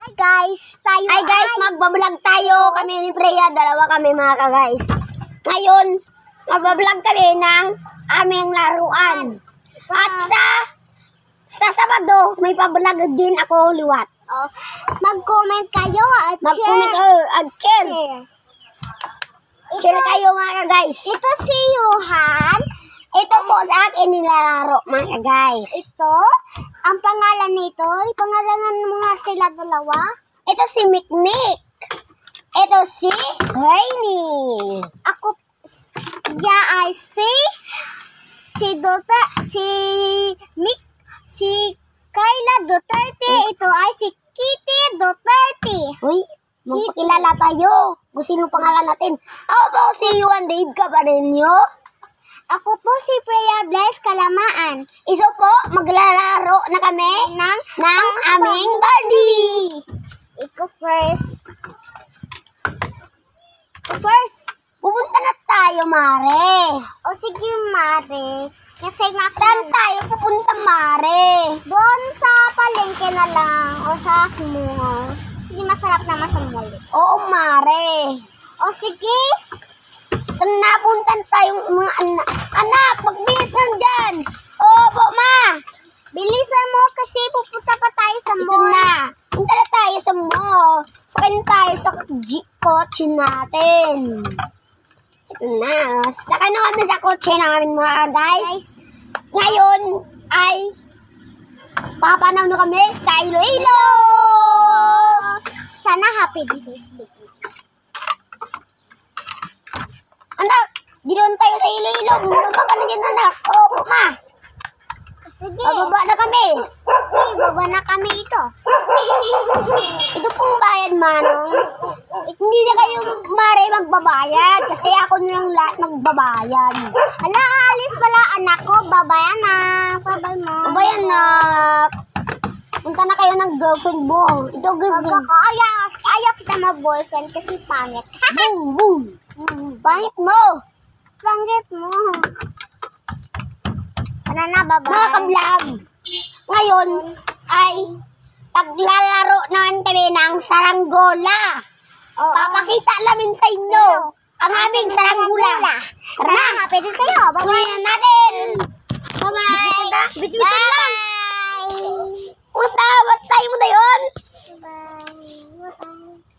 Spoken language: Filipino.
Hi guys, magbablog tayo. Kami ni Freya, dalawa kami mga ka-guys. Ngayon, magbablog kami ng aming laruan. At sa Sabado, may pablog din ako liwat. Mag-comment kayo at share. Share kayo mga ka-guys. Ito si Johan. Ito po sa akin nilalaro mga ka-guys. Ito, ang pangalan nito, ipangalanan mo nga sila dalawa. Ito si Mikmik. Ito si Rainy. Ako, siya ay si Mick, si Kayla Duterte. Ito ay si Kitty Duterte. Uy, magpakilala tayo. Kung sino pangalan natin. Ako po si Juan Dave Cabareño. Ako po si Freya Bless Kalamaan. Iso po, maglalaro na kami ng aming Barbie. Iko first. Pupunta na tayo, Mare. O sige, Mare. Kasi nga Saan tayo pupunta, Mare? doon sa palengke na lang o sa mall. Sige, masarap naman sa mall. Oo, Mare. O sige. Napuntan tayong mga anak. Anak, magbilis ka dyan. Opo, ma. Bilisan mo kasi pupunta pa tayo sa Ito mall. na. Punta na tayo sa mall. Sakay tayo sa kotse natin. Ito na. Sakay na kami sa kotse namin mga guys. Ngayon ay papanaw na kami sa Iloilo. Sana happy birthday. Anak, diron tayo sa Iloilo. Bumaba ka na dyan, anak. Opo, ma. Sige. Bababa na kami. Okay, baba na kami ito. Ito pong bayad, Manong. Hindi na kayo, Mare, magbabayad. Kasi ako na lang lahat magbabayad. Ala, alis pala anak ko. Babayan na. Babay mo. Babayan na. Punta na kayo ng girlfriend mo. Ito, girlfriend. Ayaw kita na boyfriend kasi pangit. Boom, boom. Pangit mo. Pangit mo. Ano na, babay. Mga ka-vlog. Ngayon ay paglalaro naman kami ng saranggola. Papakita namin sa inyo ang aming saranggola. Tara, Happy din kayo. pamayan natin. Bye-bye. Bitutan lang. Punta, ba't tayo mo na yun? Bye.